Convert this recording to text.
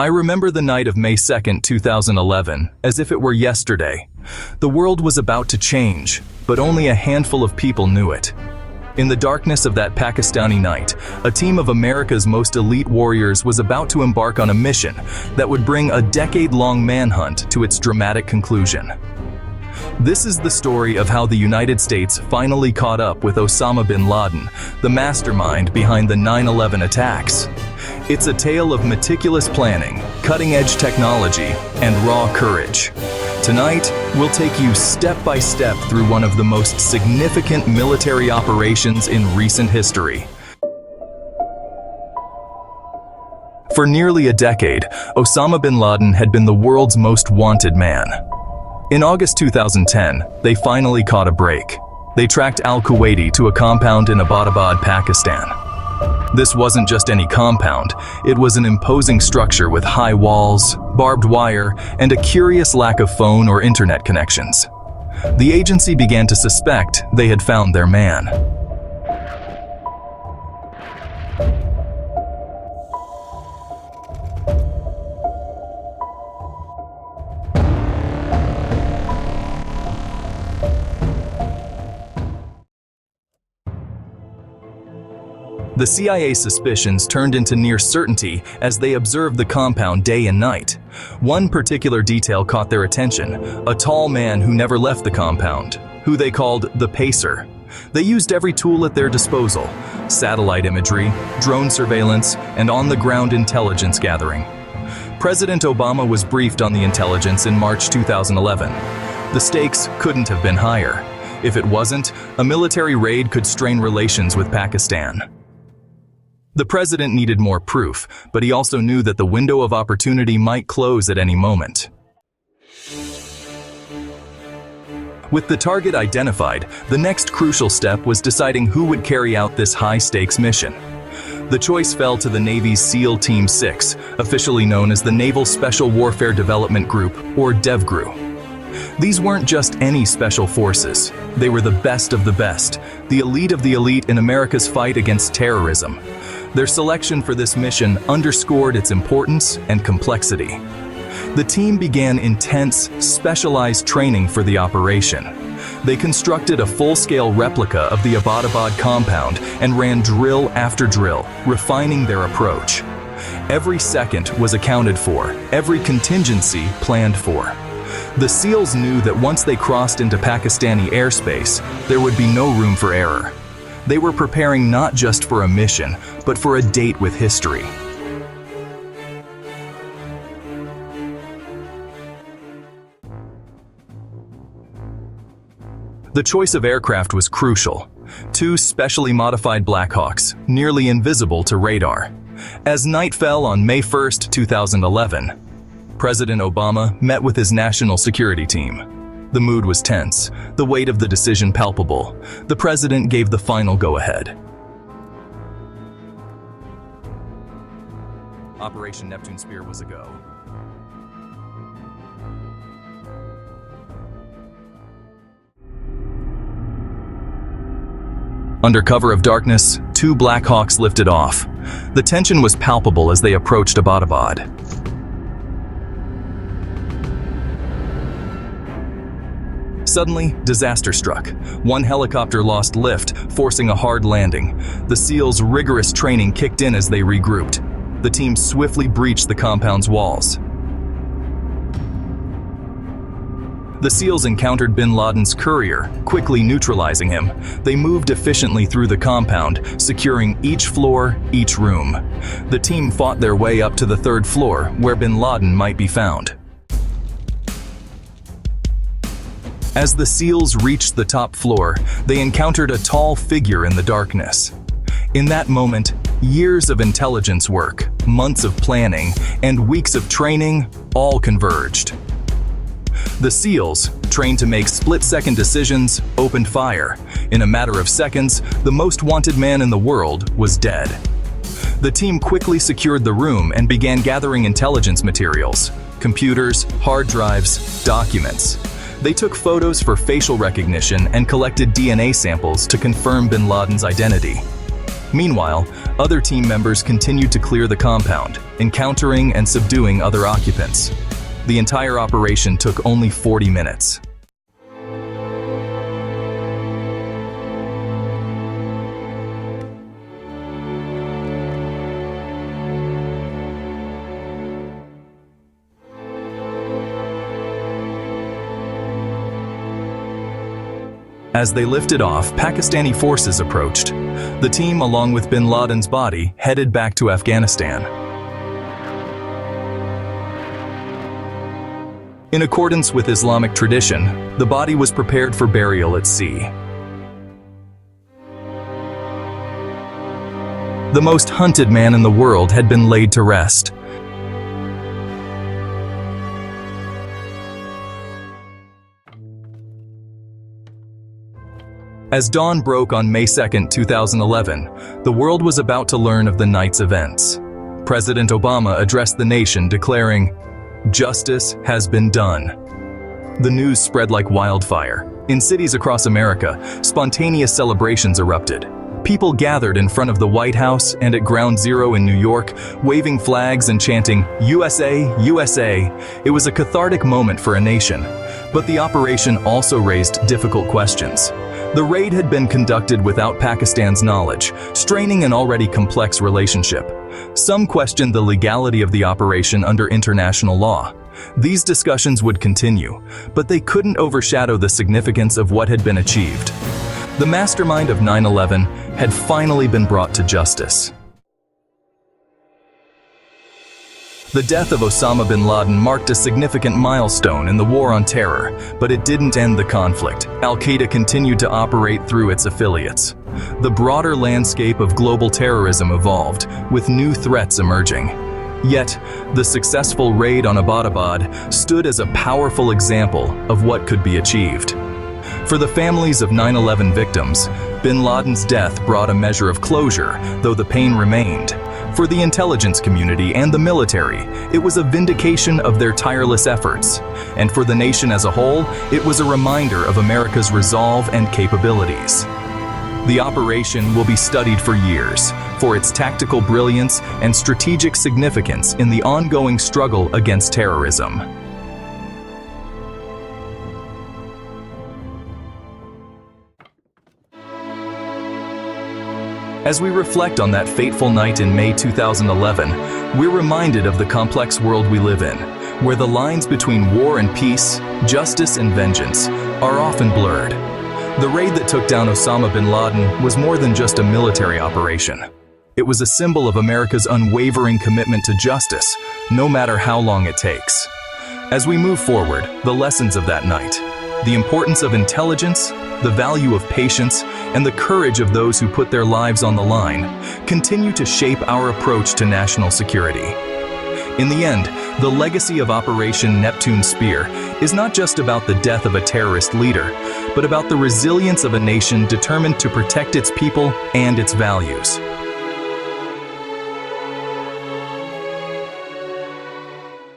I remember the night of May 2, 2011, as if it were yesterday. The world was about to change, but only a handful of people knew it. In the darkness of that Pakistani night, a team of America's most elite warriors was about to embark on a mission that would bring a decade-long manhunt to its dramatic conclusion. This is the story of how the United States finally caught up with Osama bin Laden, the mastermind behind the 9/11 attacks. It's a tale of meticulous planning, cutting-edge technology, and raw courage. Tonight, we'll take you step by step through one of the most significant military operations in recent history. For nearly a decade, Osama bin Laden had been the world's most wanted man. In August 2010, they finally caught a break. They tracked al-Kuwaiti to a compound in Abbottabad, Pakistan. This wasn't just any compound, it was an imposing structure with high walls, barbed wire, and a curious lack of phone or internet connections. The agency began to suspect they had found their man. The CIA's suspicions turned into near certainty as they observed the compound day and night. One particular detail caught their attention: a tall man who never left the compound, who they called the Pacer. They used every tool at their disposal: satellite imagery, drone surveillance, and on-the-ground intelligence gathering. President Obama was briefed on the intelligence in March 2011. The stakes couldn't have been higher. If it wasn't, a military raid could strain relations with Pakistan. The president needed more proof, but he also knew that the window of opportunity might close at any moment. With the target identified, the next crucial step was deciding who would carry out this high-stakes mission. The choice fell to the Navy's SEAL Team 6, officially known as the Naval Special Warfare Development Group, or DEVGRU. These weren't just any special forces. They were the best of the best, the elite of the elite in America's fight against terrorism. Their selection for this mission underscored its importance and complexity. The team began intense, specialized training for the operation. They constructed a full-scale replica of the Abbottabad compound and ran drill after drill, refining their approach. Every second was accounted for, every contingency planned for. The SEALs knew that once they crossed into Pakistani airspace, there would be no room for error. They were preparing not just for a mission, but for a date with history. The choice of aircraft was crucial. Two specially modified Blackhawks, nearly invisible to radar. As night fell on May 1, 2011, President Obama met with his national security team. The mood was tense, the weight of the decision palpable. The president gave the final go-ahead. Operation Neptune Spear was a go. Under cover of darkness, two Blackhawks lifted off. The tension was palpable as they approached Abbottabad. Suddenly, disaster struck. One helicopter lost lift, forcing a hard landing. The SEALs' rigorous training kicked in as they regrouped. The team swiftly breached the compound's walls. The SEALs encountered bin Laden's courier, quickly neutralizing him. They moved efficiently through the compound, securing each floor, each room. The team fought their way up to the third floor, where bin Laden might be found. As the SEALs reached the top floor, they encountered a tall figure in the darkness. In that moment, years of intelligence work, months of planning, and weeks of training all converged. The SEALs, trained to make split-second decisions, opened fire. In a matter of seconds, the most wanted man in the world was dead. The team quickly secured the room and began gathering intelligence materials: computers, hard drives, documents. They took photos for facial recognition and collected DNA samples to confirm bin Laden's identity. Meanwhile, Other team members continued to clear the compound, encountering and subduing other occupants. The entire operation took only 40 minutes. As they lifted off, Pakistani forces approached. The team, along with bin Laden's body, headed back to Afghanistan. In accordance with Islamic tradition, the body was prepared for burial at sea. The most hunted man in the world had been laid to rest. As dawn broke on May 2, 2011, the world was about to learn of the night's events. President Obama addressed the nation declaring, "Justice has been done." The news spread like wildfire. In cities across America, spontaneous celebrations erupted. People gathered in front of the White House and at Ground Zero in New York, waving flags and chanting, "USA, USA." It was a cathartic moment for a nation. But the operation also raised difficult questions. The raid had been conducted without Pakistan's knowledge, straining an already complex relationship. Some questioned the legality of the operation under international law. These discussions would continue, but they couldn't overshadow the significance of what had been achieved. The mastermind of 9/11 had finally been brought to justice. The death of Osama bin Laden marked a significant milestone in the war on terror, but it didn't end the conflict. Al-Qaeda continued to operate through its affiliates. The broader landscape of global terrorism evolved, with new threats emerging. Yet, the successful raid on Abbottabad stood as a powerful example of what could be achieved. For the families of 9/11 victims, bin Laden's death brought a measure of closure, though the pain remained. For the intelligence community and the military, it was a vindication of their tireless efforts. And for the nation as a whole, it was a reminder of America's resolve and capabilities. The operation will be studied for years, for its tactical brilliance and strategic significance in the ongoing struggle against terrorism. As we reflect on that fateful night in May 2011, we're reminded of the complex world we live in, where the lines between war and peace, justice and vengeance, are often blurred. The raid that took down Osama bin Laden was more than just a military operation. It was a symbol of America's unwavering commitment to justice, no matter how long it takes. As we move forward, the lessons of that night, the importance of intelligence, the value of patience, and the courage of those who put their lives on the line, continue to shape our approach to national security. In the end, the legacy of Operation Neptune Spear is not just about the death of a terrorist leader, but about the resilience of a nation determined to protect its people and its values.